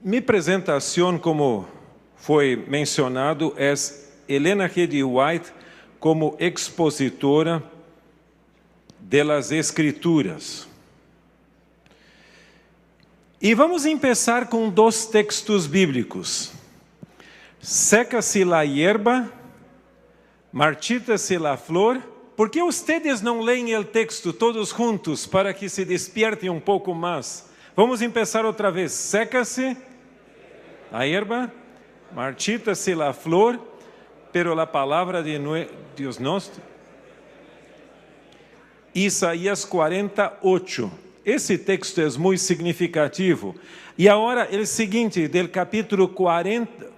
Mi presentación, como foi mencionado, é Helena G. White como expositora de las Escrituras. E vamos começar com dois textos bíblicos. Seca-se la hierba, marchita-se la flor. ¿Por que ustedes não leem o texto todos juntos para que se despiertem um pouco mais? Vamos começar outra vez. Seca-se la hierba, marchita-se la flor, pero la palabra de Dios nuestro. Isaías 48. Esse texto é muito significativo. E agora, o seguinte, del capítulo 40,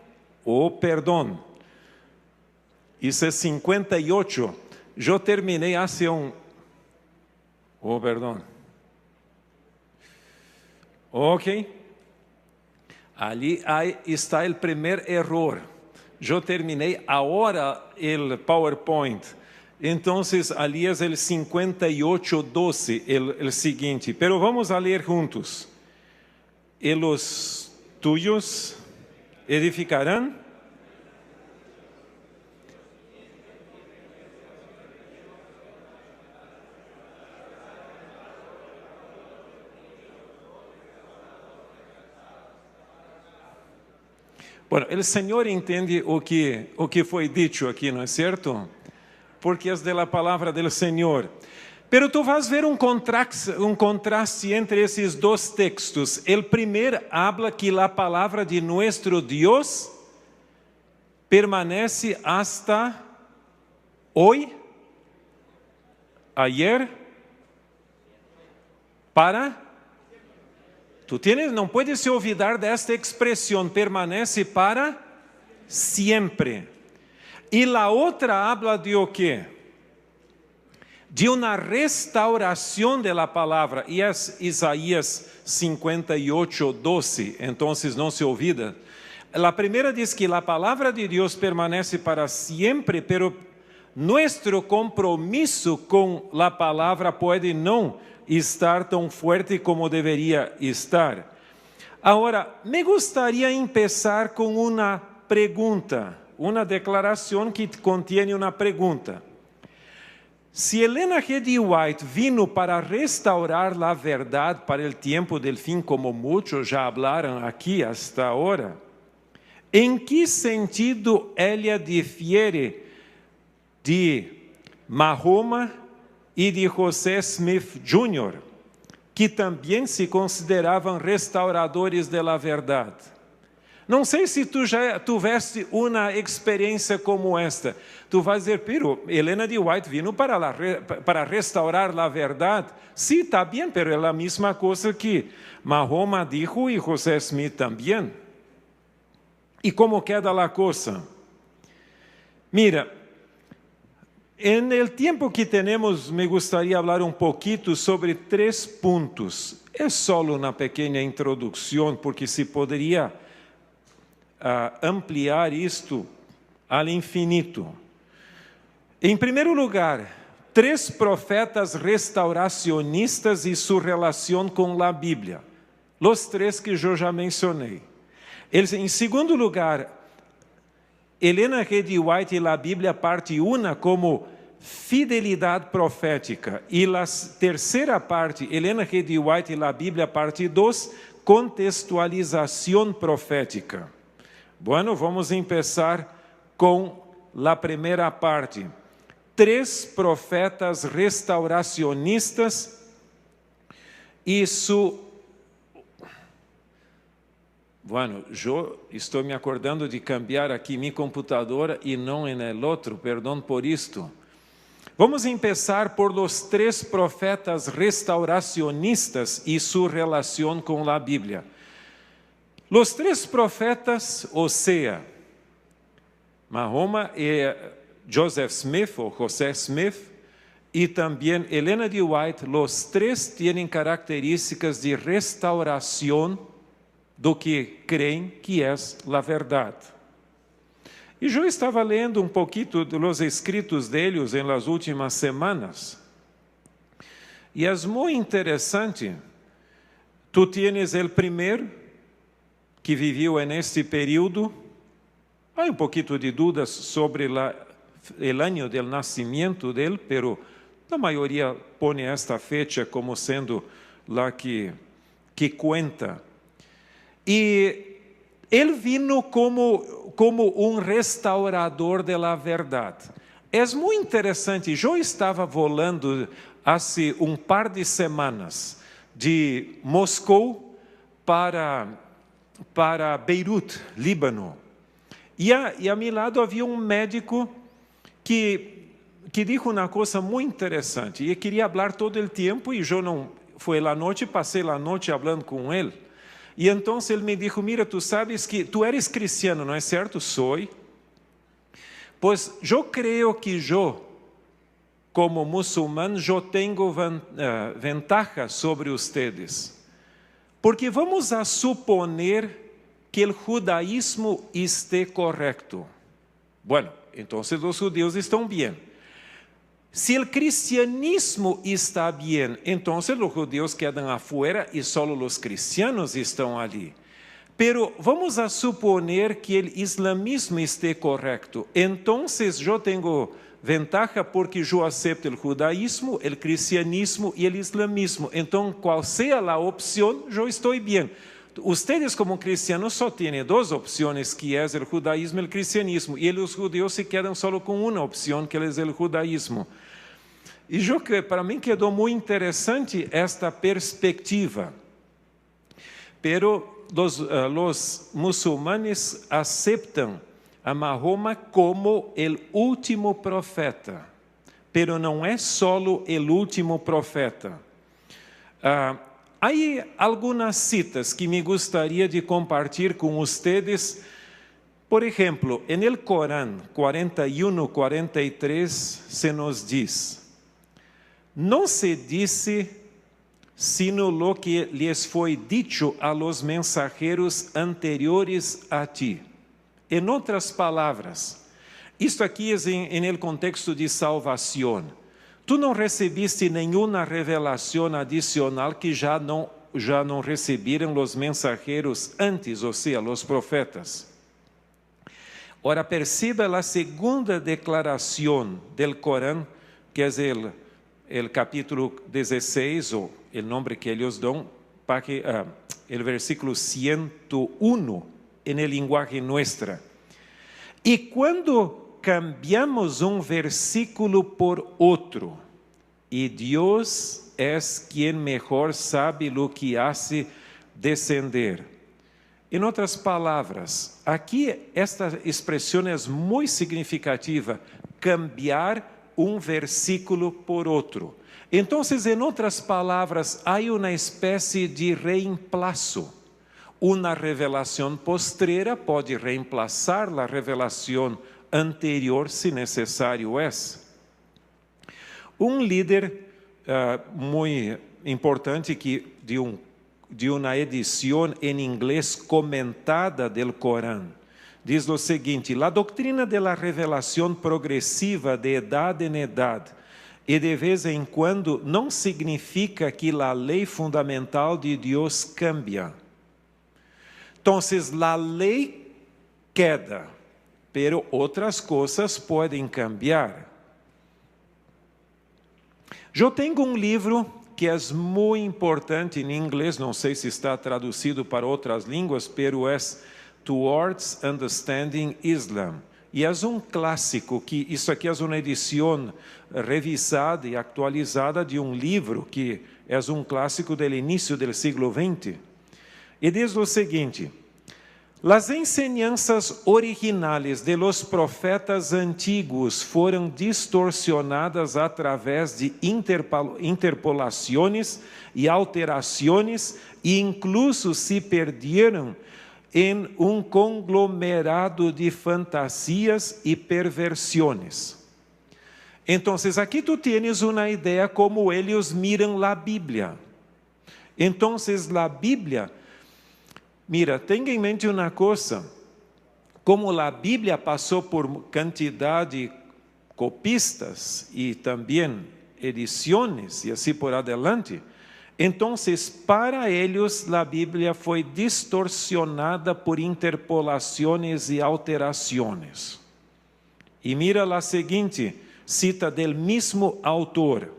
isso é 58. Eu terminei há Ok. Ali está o primeiro erro. Eu terminei agora o PowerPoint. Então, ali é o 58:12, o seguinte. Pero vamos a ler juntos. E los tuyos edificarán. Bueno, o Senhor entende o que foi dito aqui, não é certo? Porque é da palavra do Senhor. Pero tu vas ver um contraste entre esses dois textos. O primeiro habla que a palavra de nuestro Deus permanece hasta hoy, ayer, para... não puedes se olvidar desta expressão, permanece para sempre. E a outra habla de o quê? De uma restauração da palavra, e é Isaías 58:12, então não se olvida. A primeira diz que a palavra de Deus permanece para sempre, pero nosso compromisso com a palavra pode não estar tão forte como deveria estar. Agora, me gostaria de começar com uma pergunta, uma declaração que contém uma pergunta. Se Helena G. White vino para restaurar a verdade para o tempo del fim, como muitos já falaram aqui hasta agora, em que sentido ela difiere de Mahoma e de José Smith Jr., que também se consideravam restauradores da verdade? Não sei se tu já tiveste uma experiência como esta. Tu vais dizer, pero Helena de White vino para restaurar a verdade. Sí, está bem, pero é a mesma coisa que Mahoma dijo e José Smith também. E como queda a coisa? Mira, en el tiempo que tenemos, me gustaría hablar un poquito sobre 3 puntos. Es solo una pequeña introducción, porque se podría ampliar esto al infinito. En primer lugar, 3 profetas restauracionistas y su relación con la Biblia. Los 3 que yo ya mencioné. En segundo lugar, Helena G. White e a Bíblia, parte 1, como fidelidade profética. E a terceira parte, Helena G. White e a Bíblia, parte 2, contextualização profética. Bueno, vamos começar com a primeira parte. 3 profetas restauracionistas e Bueno, eu estou me acordando de cambiar aqui minha computadora e não em el outro, perdão por isto. Vamos começar por los 3 profetas restauracionistas e sua relação com a Bíblia. Los 3 profetas, ou seja, Mahoma e Joseph Smith, ou José Smith, e também Helena de White, los 3 têm características de restauração do que creem que é a verdade. E eu estava lendo um pouquinho dos escritos deles em las últimas semanas. E é muito interessante. Tu tienes o primeiro, que que vivió en este período. Hay un poquito de dudas sobre el año del nacimiento de él, pero la mayoría pone esta fecha como siendo la que cuenta. Y él vino como un restaurador de la verdad. Es muy interesante, yo estaba volando hace un par de semanas de Moscou para Beirut, Líbano. E a mi lado havia um médico que dijo uma coisa muito interessante. E queria falar todo o tempo, e eu não... Foi a noite, passei a noite falando com ele. E então ele me disse, mira, tu sabes que tu eres cristiano, não é certo? Soy. Pois eu creio que eu, como muçulmano, eu tenho ventaja sobre ustedes. Porque vamos a suponer que o judaísmo esté correcto. Bueno, então os judeus estão bem. Se o cristianismo está bem, então os judeus quedam afuera e só os cristianos estão ali. Pero vamos a suponer que o islamismo esté correcto. Então eu tenho ventaja porque eu aceito o judaísmo, o cristianismo e o islamismo. Então, qual seja a opção, eu estou bem. Ustedes como cristianos só têm duas opções, que é o judaísmo e o cristianismo, e os judeus se quedam só com uma opção, que é o judaísmo. E para mim quedou muito interessante esta perspectiva. Pero los muçulmanes aceitam a Mahoma como o último profeta, pero não é solo o último profeta. Há algumas citas que me gostaria de compartilhar com vocês. Por exemplo, no Corão 41:43 se nos diz: não se disse sino lo que les foi dicho a los mensajeros anteriores a ti. Em outras palavras, isto aqui é em el contexto de salvação. Tu não recebiste nenhuma revelação adicional que já não receberam os mensageiros antes, ou seja, os profetas. Ora, perceba a segunda declaração do Corão, que é o capítulo 16, ou o nome que eles dão, o versículo 101, em linguagem nuestra. E quando cambiamos um versículo por outro, e Deus é quem melhor sabe o que hace descender. Em outras palavras, aqui esta expressão é muito significativa, cambiar um versículo por outro. Então, em outras palavras, há uma espécie de reemplaço. Uma revelação postrera pode reemplaçar a revelação anterior, se necessário é. Um líder muito importante de uma edição em inglês comentada do Corão diz o seguinte: a doutrina da revelação progressiva de edad em edad e de vez em quando não significa que a lei fundamental de Deus cambia. Então, a lei queda, pero outras coisas podem cambiar. Eu tenho um livro que é muito importante em inglês, não sei se está traduzido para outras línguas, pero é Towards Understanding Islam. E é um clássico, que isso aqui é uma edição revisada e atualizada de um livro que é um clássico do início do século XX. E diz o seguinte: las enseñanzas originales de los profetas antiguos foram distorsionadas a través de interpolações e alterações e incluso se perderam em um conglomerado de fantasias e perversões. Então, aqui tu tienes uma ideia como eles miram a Bíblia. Então, a Bíblia, mira, tenha em mente uma coisa, como a Bíblia passou por quantidade de copistas e também edições e assim por adelante, Entonces, para ellos, la Biblia fue distorsionada por interpolaciones y alteraciones. Y mira la siguiente cita del mismo autor.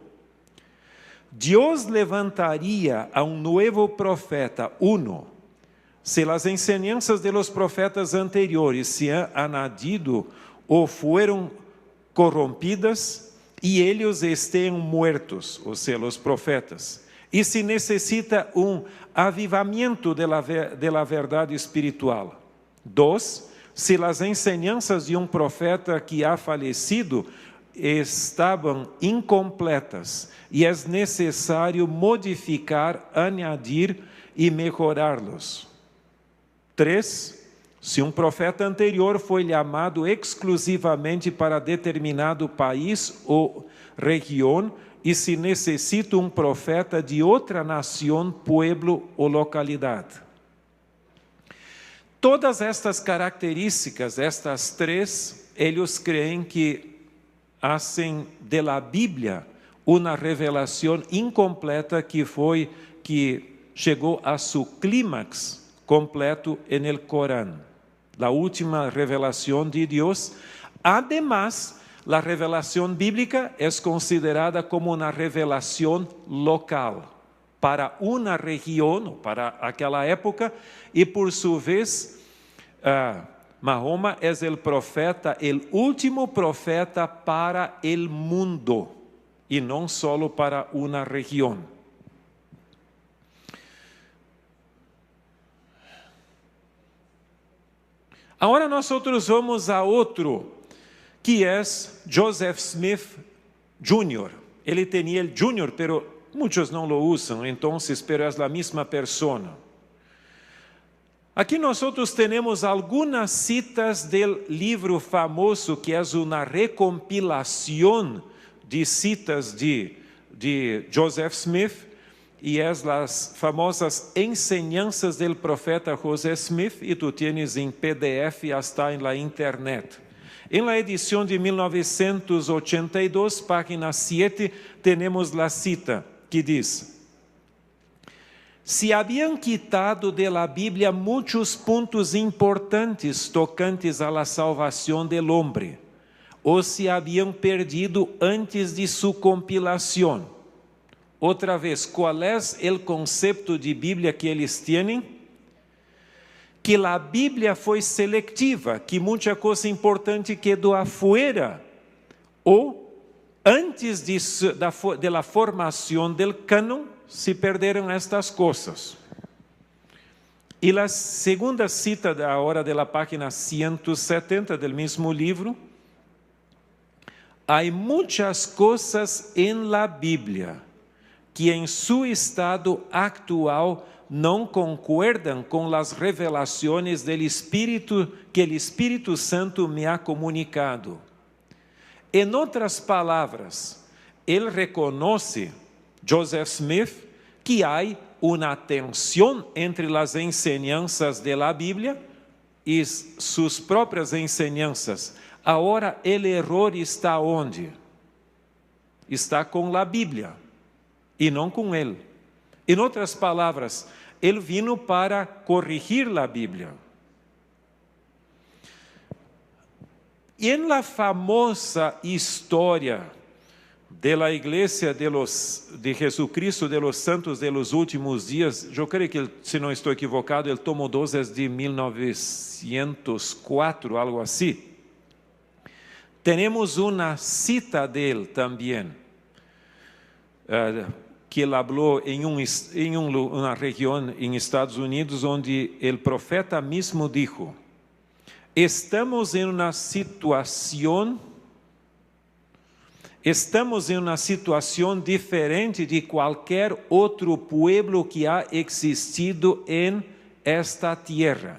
Dios levantaría a un nuevo profeta, uno, si las enseñanzas de los profetas anteriores se han añadido o fueron corrompidas y ellos estén muertos, o sea, los profetas. E se necessita avivamiento de la verdade espiritual. 2, se as enseñanças de profeta que ha falecido estavam incompletas e é necessário modificar, añadir e melhorá-los. 3, se profeta anterior foi chamado exclusivamente para determinado país ou região, e se necessita profeta de outra nação, pueblo ou localidade. Todas estas características, estas três, eles creem que hacen de la Bíblia uma revelação incompleta que chegou a seu clímax completo en el Corán, la última revelação de Deus. Además, la revelación bíblica es considerada como una revelación local para una región o para aquella época, y por su vez, Mahoma es el profeta, el último profeta para el mundo y no solo para una región. Ahora nosotros vamos a otro, que é Joseph Smith Jr. Ele tinha el Jr., pero muitos não lo usam, então, pero é a mesma pessoa. Aqui nós temos algumas citas do livro famoso, que é uma recompilação de citas de Joseph Smith, e é as famosas enseñanças do profeta José Smith, e tu tienes em PDF, está na internet. Em la edição de 1982, página 7, temos a cita que diz: se haviam quitado de la Bíblia muitos pontos importantes tocantes a la salvação del hombre, ou se haviam perdido antes de sua compilação. Outra vez, qual é o conceito de Bíblia que eles têm? Que a Bíblia foi seletiva, que muita coisa importante quedou afuera, ou antes da formação do cânon, se perderam estas coisas. E a segunda cita da hora da página 170 do mesmo livro: há muitas coisas em la Bíblia que em seu estado actual não concuerdan com as revelações do Espírito que o Espírito Santo me ha comunicado. Em outras palavras, ele reconhece, Joseph Smith, que há uma tensão entre as enseñanças da Bíblia e suas próprias enseñanças. Agora, o erro está onde? Está com a Bíblia e não com ele. Em outras palavras, ele vino para corrigir a Bíblia. E em la famosa história da Igreja de Jesucristo de los Santos de los Últimos Dias, eu creio que, se não estou equivocado, ele tomou 12 de 1904, algo assim. Temos uma cita dele também, que ele falou em uma região em Estados Unidos, onde o profeta mesmo dijo: estamos em uma situação diferente de qualquer outro pueblo que ha existido em esta tierra.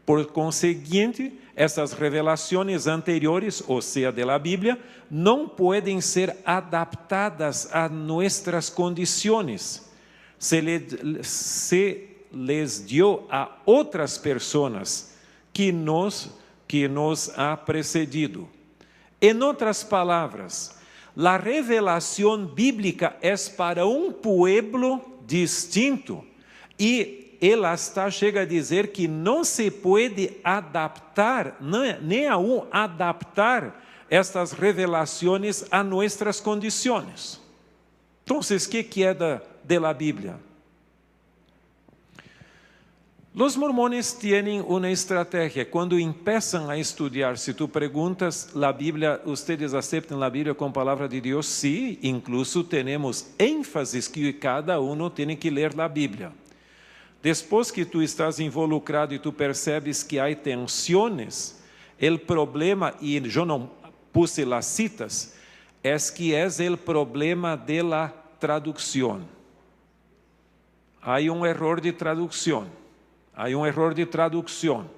Por conseguinte, essas revelações anteriores, ou seja, da Bíblia, não podem ser adaptadas a nossas condições. Se les dio a outras pessoas que nos ha precedido. Em outras palavras, a revelação bíblica é para um pueblo distinto. E ele hasta chega a dizer que não se pode adaptar, nem aún adaptar estas revelações a nossas condições. Então, o que é da Bíblia? Os mormones têm uma estratégia. Quando começam a estudar, se tu perguntas, a Bíblia, vocês aceitam a Bíblia como palavra de Deus? Sim, incluso temos ênfases que cada um tem que ler a Bíblia. Depois que tu estás involucrado e tu percebes que há tensões, o problema, e eu não puse as citas, é que é o problema da tradução. Há erro de tradução. Há erro de tradução.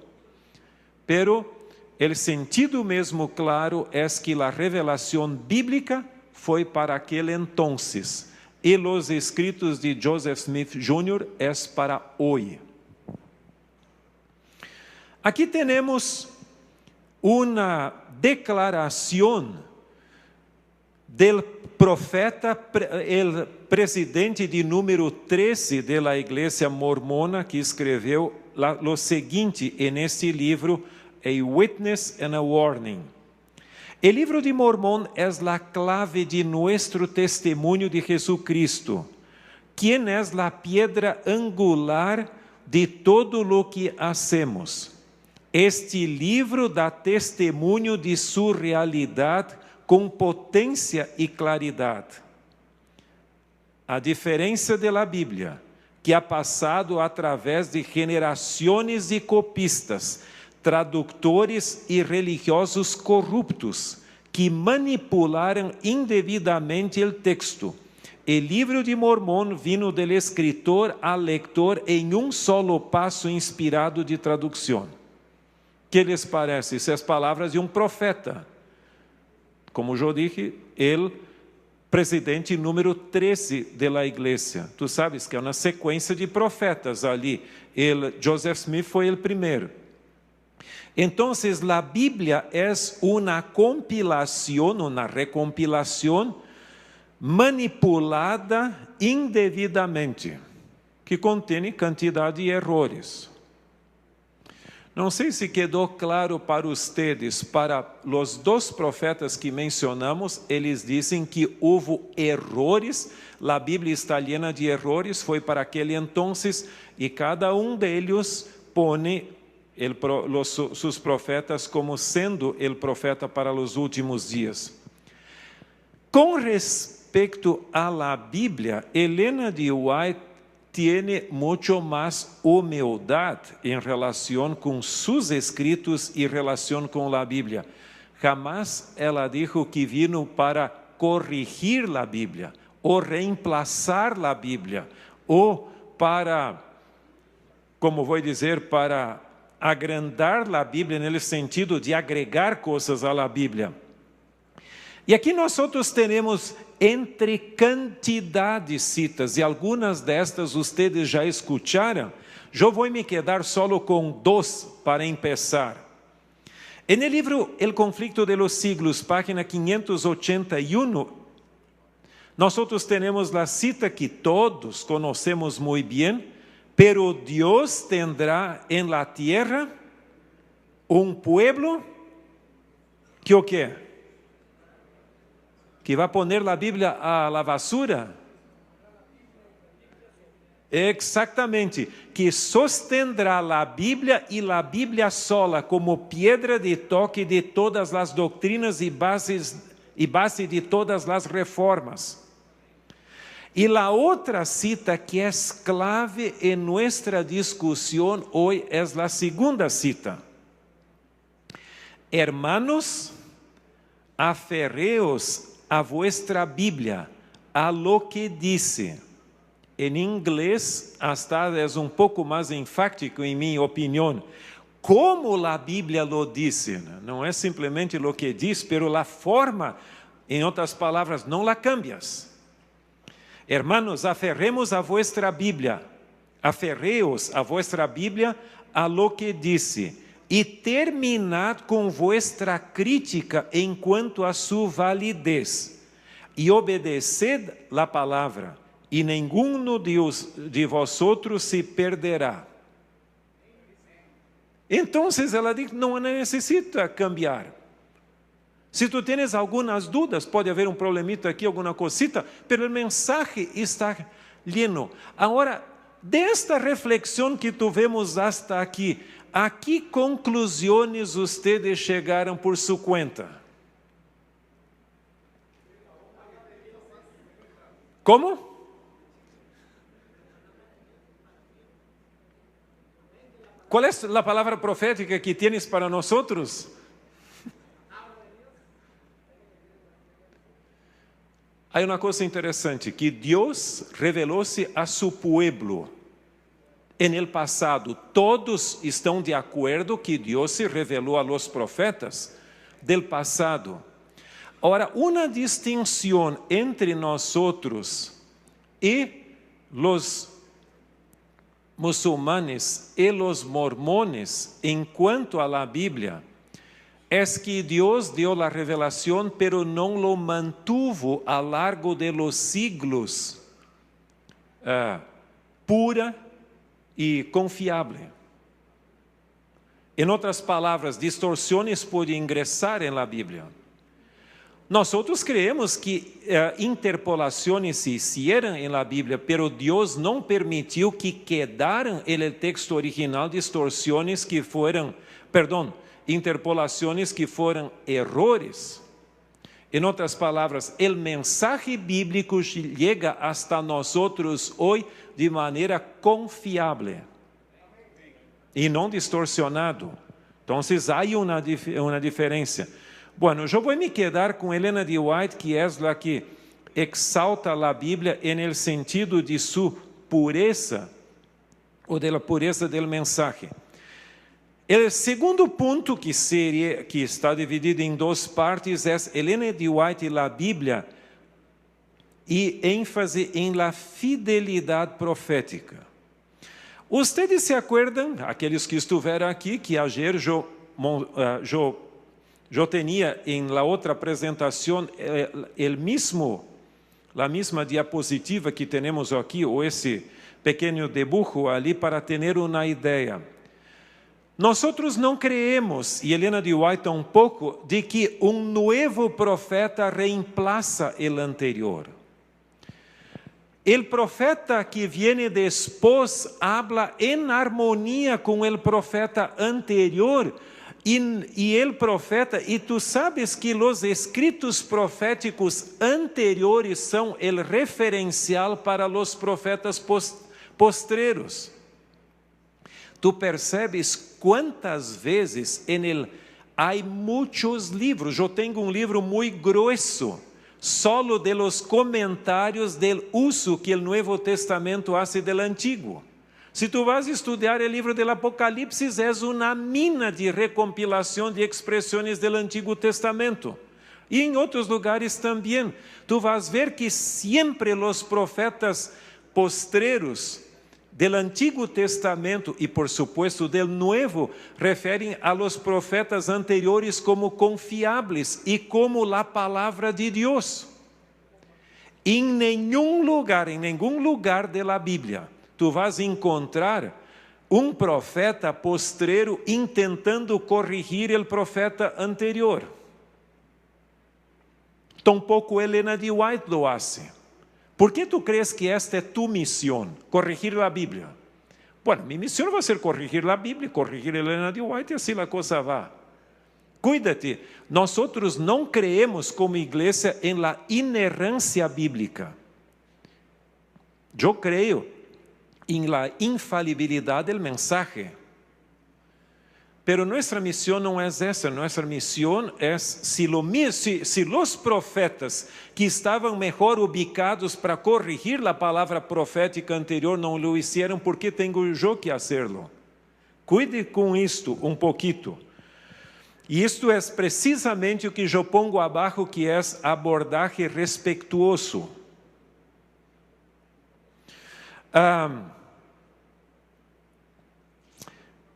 Pero o sentido mesmo claro é que a revelação bíblica foi para aquele entonces. E os escritos de Joseph Smith Jr. é para hoje. Aqui temos uma declaração do profeta, o presidente de número 13 da Igreja Mormona, que escreveu o seguinte neste livro, A Witness and a Warning. O livro de Mormon é a clave de nosso testemunho de Jesucristo, quem é a piedra angular de todo lo que hacemos. Este livro dá testemunho de sua realidade com potência e claridade. A diferença da Bíblia, que ha passado através de gerações de copistas, tradutores e religiosos corruptos, que manipularam indevidamente o texto. O livro de Mormon vino do escritor ao leitor em solo passo inspirado de tradução. Que lhes parece? Essas palavras de profeta. Como eu dije, ele presidente número 13 da igreja. Tu sabes que é uma sequência de profetas ali. Joseph Smith foi o primeiro. Então, a Bíblia é uma compilação, uma recompilação manipulada indevidamente, que contém quantidade de erros. Não sei se quedou claro para vocês, para os dois profetas que mencionamos, eles dizem que houve erros, a Bíblia está llena de erros, foi para aquele entonces, e cada deles põe seus profetas como sendo o profeta para os últimos dias. Com respeito à Bíblia, Helena de White tiene mucho más humildad en relación con sus escritos y relación con la Biblia. Jamás ela dijo que vino para corrigir la Biblia, o reemplazar la Biblia, o para, como vou dizer, para agrandar la Biblia en el sentido de agregar coisas a la Biblia. E aqui nós temos entre quantidade de citas, e algumas destas vocês já escutaram. Eu vou me quedar solo com dois para começar. No livro El Conflicto de los Siglos, página 581, nós temos a cita que todos conhecemos muito bem, pero Deus tendrá en la tierra pueblo que o quê? Que vai poner a Bíblia à la basura? Exatamente, que sostendrá a Bíblia e a Bíblia sola como piedra de toque de todas as doutrinas e base de todas as reformas. E a outra cita que é clave em nossa discussão hoje é a segunda cita. Hermanos, aferreos a vuestra Bíblia, a lo que dice. Em inglês, hasta é pouco mais enfático, em minha opinião. Como a Bíblia lo dice. Não é simplesmente lo que diz, pero a forma, em outras palavras, não la cambias. Hermanos, aferremos a vuestra Bíblia. Aferreos a vuestra Bíblia, a lo que dice. E terminad com vuestra crítica enquanto a sua validez, e obedeced a palavra, y ninguno de vosotros se perderá. Entonces ela diz, não necessita cambiar. Se tu tienes algumas dúvidas, pode haver um problemita aqui, alguma cosita, pero o mensaje está lleno. Agora, desta reflexão que tivemos hasta aqui, a que conclusões ustedes chegaram por sua conta? Como? Qual é a palavra profética que tienes para nós? Há uma coisa interessante, que Deus revelou-se a seu povo. En el passado, todos estão de acordo que Deus se revelou a los profetas del passado. Agora, uma distinção entre nós e los muçulmanes e los mormones em quanto a la Bíblia, es que Dios dio la revelación, pero no lo mantuvo a largo de los siglos pura y confiable. En otras palabras, distorsiones pueden ingresar en la Biblia. Nosotros creemos que interpolaciones se hicieron en la Biblia, pero Dios no permitió que quedaran en el texto original distorsiones que fueran, interpolaciones que foram errores. Em outras palavras, o mensaje bíblico chega hasta nós hoje de maneira confiável e não distorsionado. Então, há uma diferença. Bueno, eu vou me quedar com Helena de White, que é a que exalta a Bíblia en el sentido de sua pureza, ou de la pureza del mensaje. O segundo ponto, que está dividido em duas partes, é Helena de White e a Bíblia, e ênfase em la fidelidade profética. Ustedes se acuerdan, aqueles que estiveram aqui, que ayer eu tinha em la outra apresentação a mesma diapositiva que temos aqui, ou esse pequeno dibujo ali, para ter uma ideia. Nós não creemos, e Helena de White tampouco, de que um novo profeta reemplaça o anterior. O profeta que viene depois habla em harmonia com o profeta anterior, e o profeta, e tu sabes que os escritos proféticos anteriores são o referencial para os profetas postreros. Tu percebes quantas vezes há muitos livros. Eu tenho livro muito grosso, solo de los comentários del uso que o Novo Testamento hace del Antigo. Se tu vas estudar o livro do Apocalipse, é uma mina de recompilação de expressões do Antigo Testamento. E em outros lugares também. Tu vas ver que sempre os profetas postreros del Antigo Testamento e, por supuesto, del Nuevo, referem a los profetas anteriores como confiáveis e como la palavra de Deus. Em nenhum lugar de la Bíblia, tu vas encontrar um profeta postrero intentando corrigir o profeta anterior. Tampouco Helena de White lo hace. ¿Por que tu crees que esta é tu missão? Corrigir a Bíblia? Bueno, mi missão vai ser corrigir a Bíblia, corrigir Helena de White, e assim a coisa vai. Cuídate, nós não creemos como igreja em la inerrância bíblica. Eu creio em la infalibilidade del mensaje. Pero nuestra misión no es esa, nuestra misión es, si los profetas que estaban mejor ubicados para corregir la palabra profética anterior no lo hicieron, ¿por qué tengo yo que hacerlo? Cuide com isto um pouquito. E isto é precisamente o que eu pongo abaixo, que é abordaje respetuoso.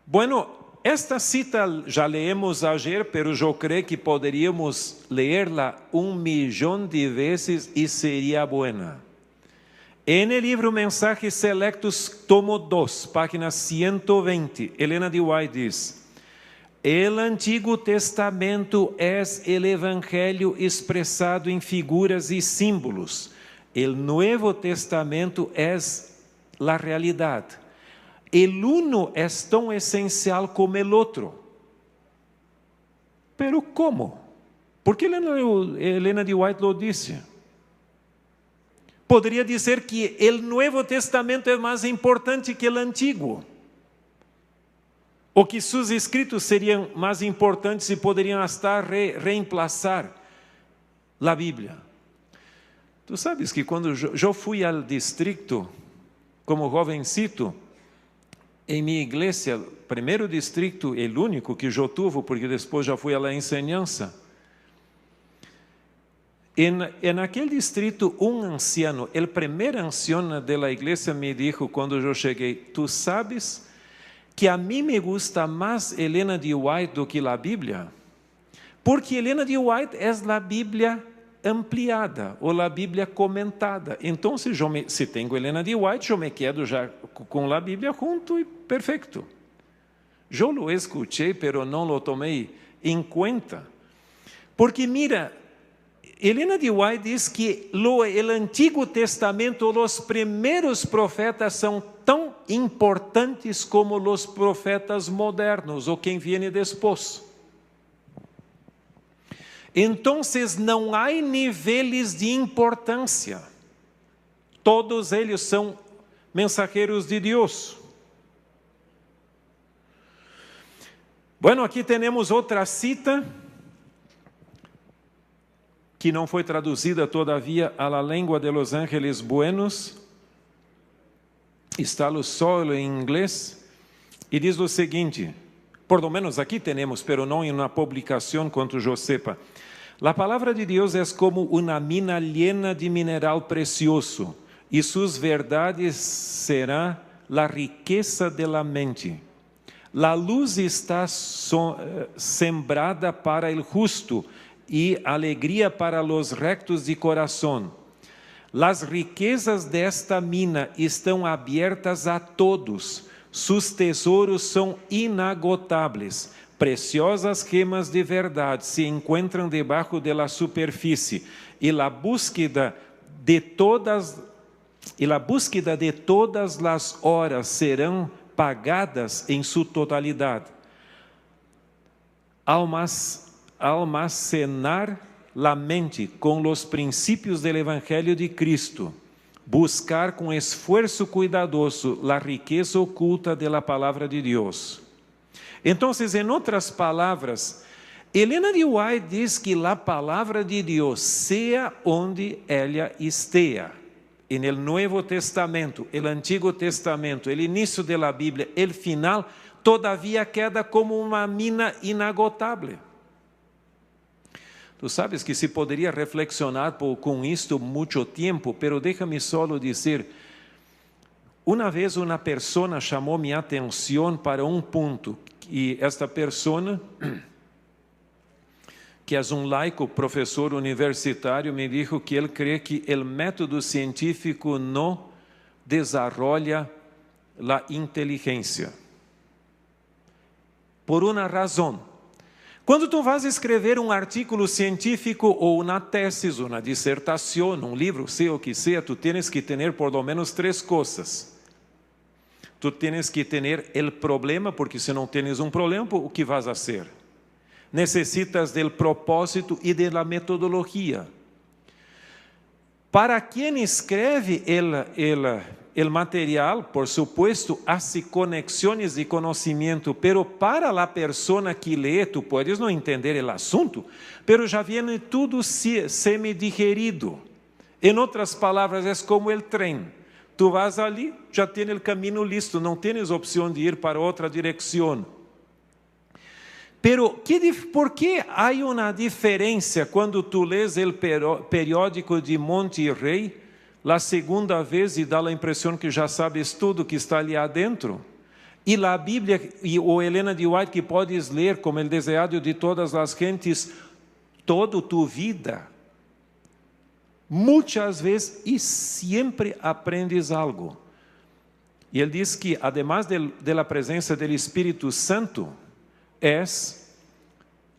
Bueno, esta cita já leemos ayer, pero eu creio que poderíamos lerla 1 millón de vezes e seria buena. En el libro Mensajes Selectos, tomo 2, página 120, Helena de White diz: el Antigo Testamento es el Evangelio expresado en figuras y símbolos. El Nuevo Testamento es la realidad. El uno es tan esencial como el otro. Pero ¿cómo? ¿Por qué Helena de White lo dice? Podría decir que el Nuevo Testamento es más importante que el Antiguo. O que sus escritos serían más importantes y podrían hasta reemplazar la Biblia. Tú sabes que cuando yo fui al distrito como jovencito, en mi iglesia, el primer distrito, el único que yo tuve, porque después ya fui a la enseñanza, en aquel distrito, un anciano, el primer anciano de la iglesia me dijo cuando yo llegué: tú sabes que a mí me gusta más Helena de White do que la Biblia, porque Helena de White es la Biblia ampliada o la Biblia comentada. Entonces, si tengo Helena de White, yo me quedo ya con la Biblia junto y perfecto. Yo lo escuché, pero no lo tomé en cuenta. Porque mira, Helena de White diz que el Antiguo Testamento, los primeros profetas son tan importantes como los profetas modernos o quem viene después. Entonces não há níveis de importância. Todos eles são mensageiros de Deus. Bueno, aqui temos outra cita que não foi traduzida todavia a la língua de los ángeles buenos. Está só em inglês. E diz o seguinte, por lo menos aqui temos, pero não em uma publicação quanto eu sepa. La palabra de Dios es como una mina llena de mineral precioso, y sus verdades será la riqueza de la mente. La luz está sembrada para el justo y alegría para los rectos de corazón. Las riquezas de esta mina estão abiertas a todos. Sus tesoros são inagotables. Preciosas gemas de verdade se encontram debaixo de la superfície, e la búsqueda de todas las horas serão pagadas em sua totalidade. Almacenar la mente com los princípios del Evangelho de Cristo, buscar com esforço cuidadoso la riqueza oculta de la palavra de Deus. Então, em outras palavras, Helena de White diz que a palavra de Deus, seja onde ela esteja, no Novo Testamento, no Antigo Testamento, o início da Bíblia, o final, todavia queda como uma mina inagotável. Tu sabes que se poderia reflexionar com isto muito tempo, pero déjame solo dizer, uma vez uma pessoa chamou minha atenção para um ponto, e esta pessoa, que é laico, professor universitário, me dijo que ele crê que o método científico não desarrolla a inteligência. Por uma razão. Quando tu vas escrever um artículo científico ou uma tese, uma dissertação, um livro, seja o que seja, tu tens que ter por lo menos 3 coisas. Tu tens que ter o problema, porque se não tens um problema, o que vas a fazer? Necessitas do propósito e da metodologia. Para quem escreve o material, por supuesto, hace conexões de conhecimento, pero para a pessoa que lê, tu podes não entender o assunto, pero já viene tudo semi-digerido. Em outras palavras, é como o trem. Tu vas ali, já tem o caminho listo, não tens opção de ir para outra direção. Pero, por que há uma diferença quando tu lês o periódico de Monterrey, a segunda vez, e dá a impressão que já sabes tudo que está ali adentro? E a Bíblia, ou Helena de White, que podes ler como o desejado de todas as gentes, toda tu vida. muchas veces y siempre aprendes algo. Y él dice que además de la presencia del Espíritu Santo, es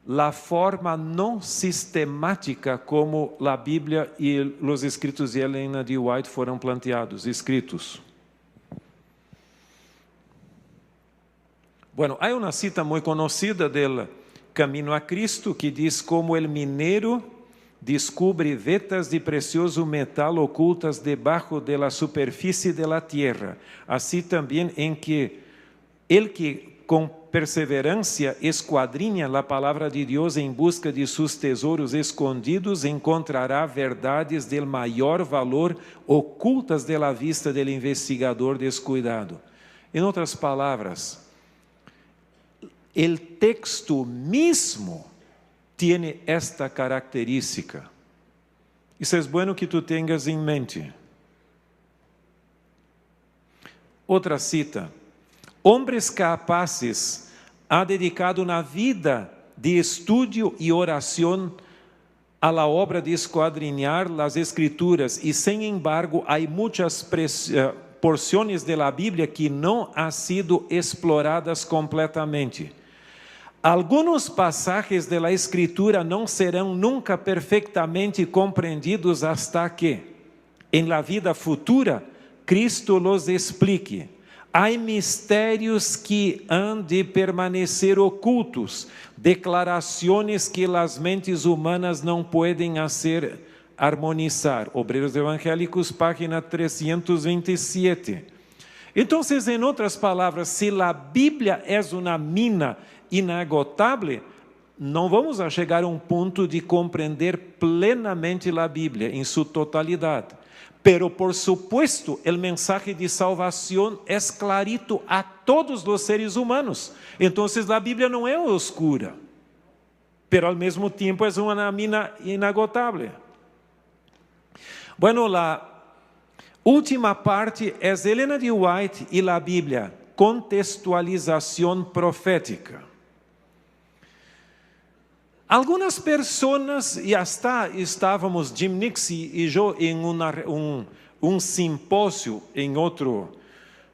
la forma no sistemática como la Biblia y los escritos de Ellen G. White fueron planteados, escritos. Bueno, hay una cita muy conocida del Camino a Cristo que dice como el minero descubre vetas de precioso metal ocultas debajo de la superficie de la tierra, así también en que el que con perseverancia escuadrinha la palabra de Dios en busca de sus tesoros escondidos, encontrará verdades del mayor valor ocultas de la vista del investigador descuidado. En otras palabras, el texto mismo tiene esta característica. Isso é bueno que tu tenhas em mente. Outra cita. Hombres capazes han dedicado una vida de estudio y oración a la obra de escuadriñar las Escrituras, y sin embargo hay muchas porciones de la Biblia que no han sido exploradas completamente. Algunos pasajes de la Escritura no serán nunca perfectamente comprendidos hasta que, en la vida futura, Cristo los explique. Há mistérios que han de permanecer ocultos, declarações que as mentes humanas não podem hacer harmonizar. Obreiros Evangélicos, página 327. Então, em outras palavras, se a Bíblia é uma mina inagotável, não vamos a chegar a um ponto de compreender plenamente a Bíblia em sua totalidade. Pero, por supuesto, el mensaje de salvación es clarito a todos los seres humanos. Entonces, la Biblia no es oscura, pero al mismo tiempo es una mina inagotable. Bueno, la última parte es Ellen G. White y la Biblia, contextualización profética. Algumas pessoas, e hasta estávamos, Jim Nix e eu, em um simpósio em outro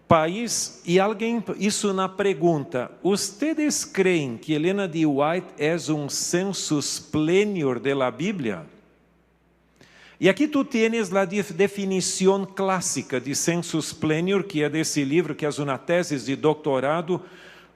país, e alguém hizo uma pergunta: ¿ustedes creem que Ellen G. White é um sensus plenior de la Bíblia? E aqui tu tienes a definição clássica de sensus plenior, que é desse livro, que é uma tese de doutorado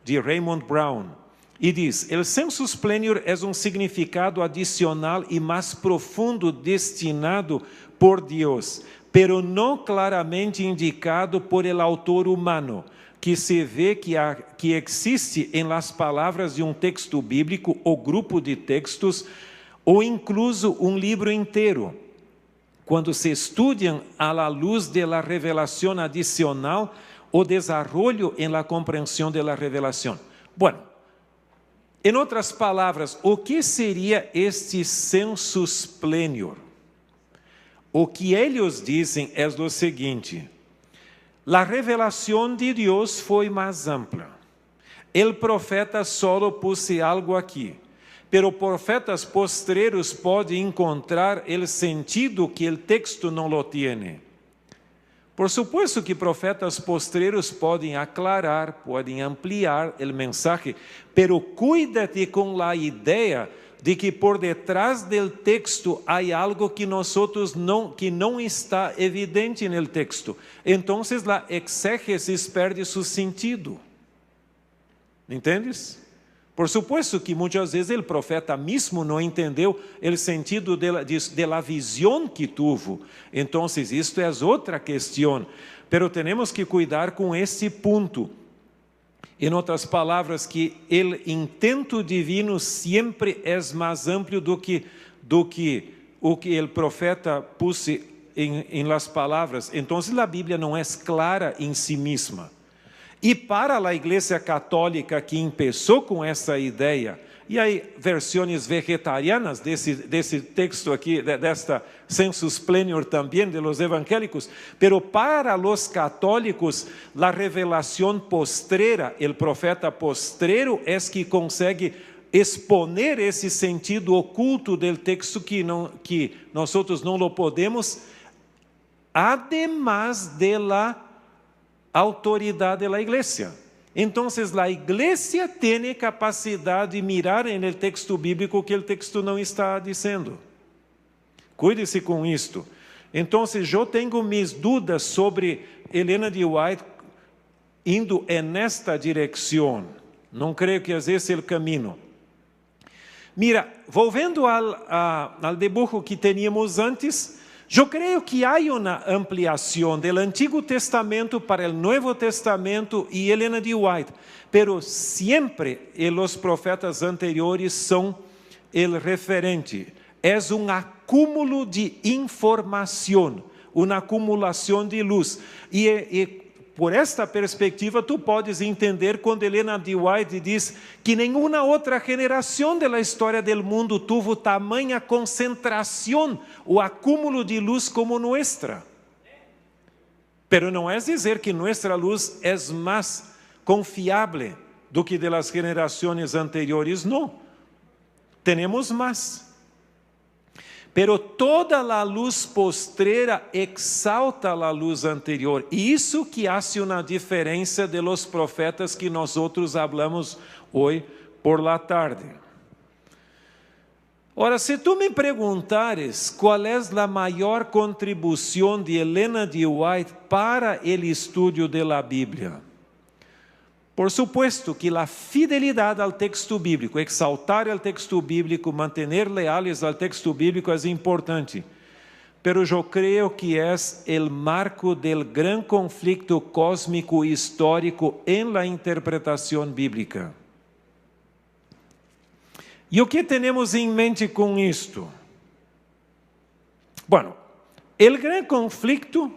de Raymond Brown. E diz, el sensus plenior é um significado adicional e mais profundo destinado por Deus, pero não claramente indicado por el autor humano, que se vê que existe em las palavras de um texto bíblico ou grupo de textos, ou incluso um livro inteiro, quando se estudiam à la luz de la revelação adicional ou desarrollo em la compreensão de la revelação. Bueno, em outras palavras, o que seria este sensus plenior? O que eles dizem é o seguinte: a revelação de Deus foi mais ampla. O profeta solo puse algo aqui, pero profetas postreros podem encontrar o sentido que o texto não lo tiene. Por supuesto que profetas postreros podem aclarar, podem ampliar o mensagem, pero cuídate com a ideia de que por detrás do texto há algo que que não está evidente no texto. Então, a exégesis perde seu sentido. ¿Entendes? Por supuesto que muitas vezes o profeta mesmo não entendeu o sentido da visão que tuvo. Então, isto é outra questão. Pero temos que cuidar com esse ponto. Em outras palavras, que o intento divino sempre é mais amplo do que o que o profeta puse em las palavras. Então, a Bíblia não é clara em si mesma. E para a Igreja Católica que começou com essa ideia, e aí versões vegetarianas desse texto aqui, desta sensus plenior também de los evangélicos, pero para los católicos, a revelação postrera, o profeta postrero, é que consegue exponer esse sentido oculto do texto que nós outros não lo podemos, además de la autoridade da igreja. Então, a igreja tem capacidade de mirar no texto bíblico que o texto não está dizendo. Cuide-se com isto. Então, eu tenho minhas dúvidas sobre Helena de White indo nesta direção. Não creio que esse é o caminho. Mira, voltando ao dibujo que teníamos antes, eu creio que há uma ampliação do Antigo Testamento para o Novo Testamento e Helena de White, pero sempre os profetas anteriores são o referente. É acúmulo de informação, uma acumulação de luz. E por esta perspectiva, tu podes entender quando Helena de White diz que nenhuma outra geração da história do mundo tuvo tamanha concentração, o acúmulo de luz como nossa. Pero não é dizer que nossa luz é mais confiável do que de las gerações anteriores, não. Temos mais. Pero toda a luz postrera exalta a luz anterior. E isso que hace uma diferença de los profetas que nós outros hablamos hoje por la tarde. Ora, se tu me perguntares qual é a maior contribuição de Helena de White para o estudo de la Bíblia, por supuesto que a fidelidade ao texto bíblico, exaltar o texto bíblico, manter leales ao texto bíblico é importante. Pero eu creio que é o marco do gran conflicto cósmico histórico em la interpretação bíblica. E o que temos em mente com isto? Bueno, o gran conflicto,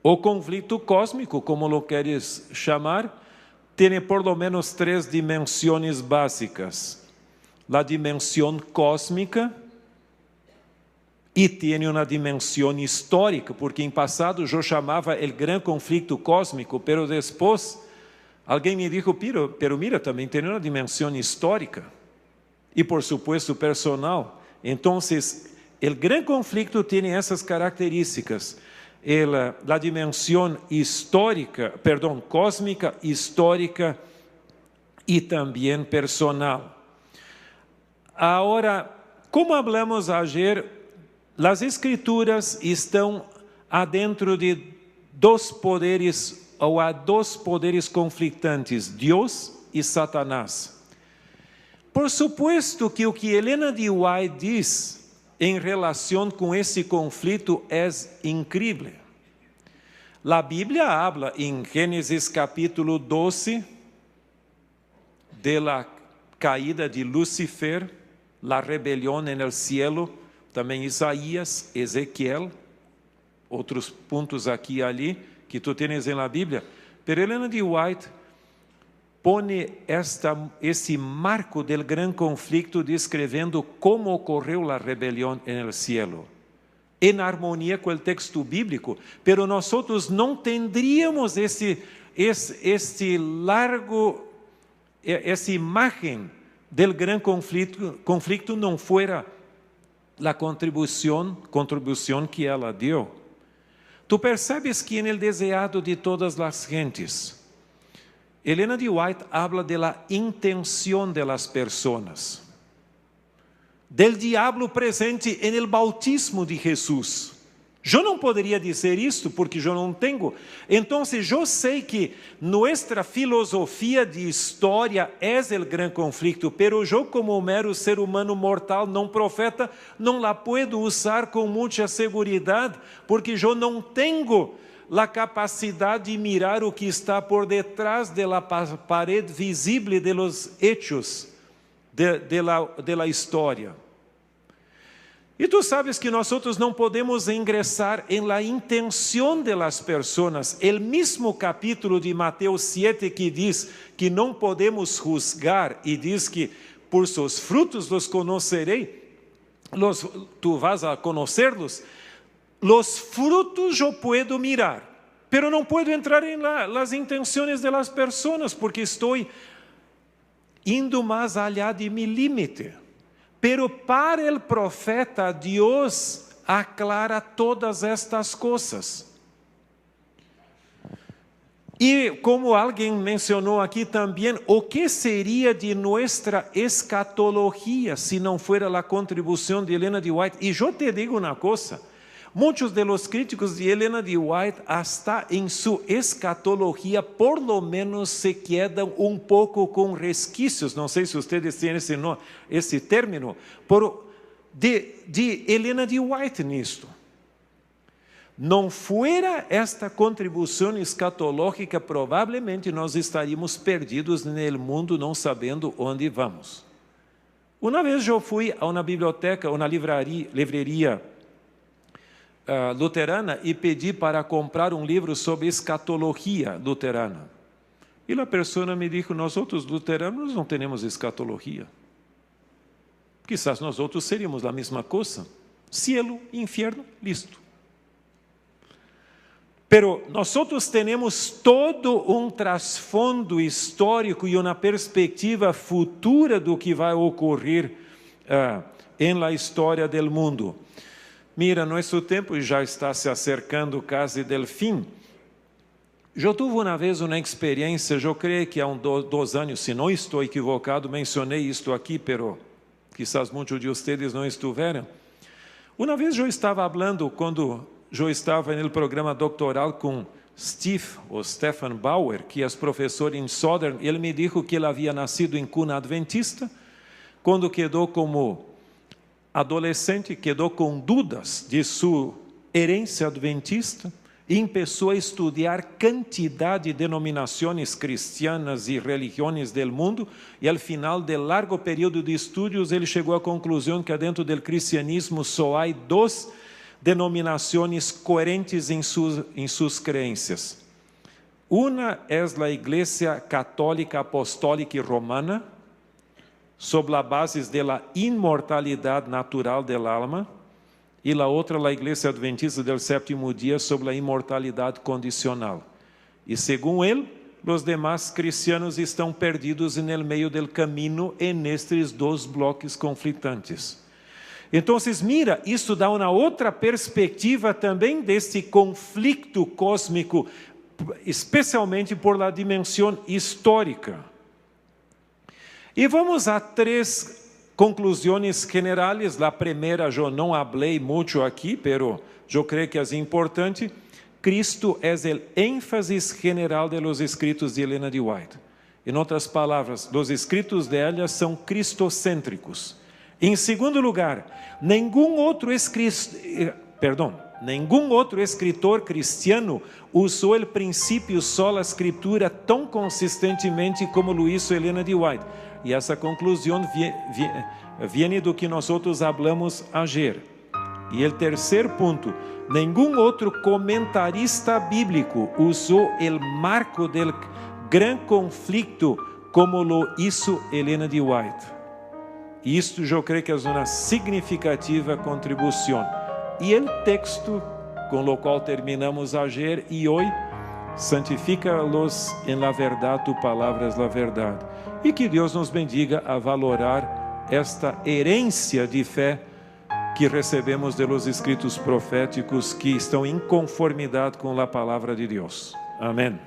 o conflicto cósmico, como lo queres chamar, tem por lo menos 3 dimensões básicas. A dimensão cósmica e tem uma dimensão histórica, porque em passado eu chamava o gran conflicto cósmico, pero depois alguém me disse, pero mira, também tem uma dimensão histórica e por supuesto personal. Então, o gran conflicto tem essas características. A dimensão cósmica, histórica e também personal. Agora, como hablamos ayer, as escrituras estão adentro de dois poderes, ou há dois poderes conflitantes, Deus e Satanás. Por supuesto que o que Helena de White diz em relação com esse conflito é incrível. A Bíblia habla em Gênesis capítulo 12 de la caída de Lúcifer, la rebelião no cielo, também Isaías, Ezequiel, outros pontos aqui e ali que tu tens na Bíblia. Pero Helena de White põe esse marco del gran conflicto descrevendo como ocorreu a rebelião no cielo, em harmonia com o texto bíblico, pero nós outros não tendríamos essa imagem del gran conflicto não fuera a contribuição que ela deu. Tu percebes que no deseado de todas as gentes, Helena de White habla de la intención de las personas, del diablo presente en el bautismo de Jesús. Eu não poderia dizer isto porque eu não tenho. Então, eu sei que nossa filosofia de história é o gran conflicto, pero eu, como mero ser humano mortal, não profeta, não la puedo usar com muita segurança, porque eu não tenho a capacidade de mirar o que está por detrás de la parede visível de los hechos de la história. E tu sabes que nós outros não podemos ingressar em la intenção de las personas. El mismo capítulo de Mateus 7 que diz que não podemos juzgar e diz que por seus frutos los conocerei, tu vas a conocerlos. Los frutos eu puedo mirar, pero não puedo entrar em las intenções de las personas, porque estou indo mais allá de mi límite. Pero para el profeta, Dios aclara todas estas coisas. E como alguém mencionou aqui também, o que seria de nossa escatologia se não fuera a contribuição de Helena de White? E eu te digo uma coisa, muitos de los críticos de Helena de White, hasta em sua escatologia, por lo menos se quedam um pouco com resquícios, não sei se vocês têm esse término, de Helena de White nisto. Não fuera esta contribuição escatológica, provavelmente nós estaríamos perdidos no mundo, não sabendo onde vamos. Uma vez eu fui a uma biblioteca, uma livraria luterana, e pedi para comprar um livro sobre escatologia luterana. E a pessoa me disse: nós outros luteranos não temos escatologia. Quizás nós outros seríamos a mesma coisa. Cielo, inferno, listo. Pero nós temos todo um trasfondo histórico e uma perspectiva futura do que vai ocorrer em la história do mundo. Mira, nosso tempo já está se acercando quase del fim. Eu tive uma vez uma experiência, eu creio que há 2 anos, se não estou equivocado, mencionei isto aqui, pero quizás muitos de vocês não estiveram. Uma vez eu estava falando, quando eu estava no programa doutoral com Stefan Bauer, que é professor em Southern. Ele me disse que ele havia nascido em cuna adventista. Quando quedou como adolescente, quedou com dúvidas de sua herência adventista e começou a estudar quantidade de denominações cristianas e religiões do mundo, e ao final de largo período de estudos ele chegou à conclusão que dentro do cristianismo só há 2 denominações coerentes em suas crenças. Uma é a Igreja Católica Apostólica e Romana, sobre a base da imortalidade natural da alma, e a outra, a Igreja Adventista do Sétimo Dia, sobre a imortalidade condicional. E, segundo ele, os demais cristianos estão perdidos no meio do caminho nestes 2 bloques conflitantes. Então, mira, isso dá uma outra perspectiva também deste conflito cósmico, especialmente por la dimensão histórica. E vamos a 3 conclusões generais. A primeira, eu não falei muito aqui, pero eu creio que é importante. Cristo é o ênfase general de los escritos de Helena de White. Em outras palavras, os escritos de ela são cristocêntricos. Em segundo lugar, nenhum outro escritor cristiano usou o princípio sola escritura tão consistentemente como lo hizo Helena de White. E essa conclusão vem do que nós outros hablamos ayer. E o terceiro ponto, nenhum outro comentarista bíblico usou o marco del gran conflicto como lo hizo Helena de White. Isto eu creio que é uma significativa contribuição. E o texto com o qual terminamos ayer e hoje, santifica-los em la verdade, tu palavra é la verdade. E que Deus nos bendiga a valorar esta herência de fé que recebemos de los escritos proféticos que estão em conformidade com a palavra de Deus. Amém.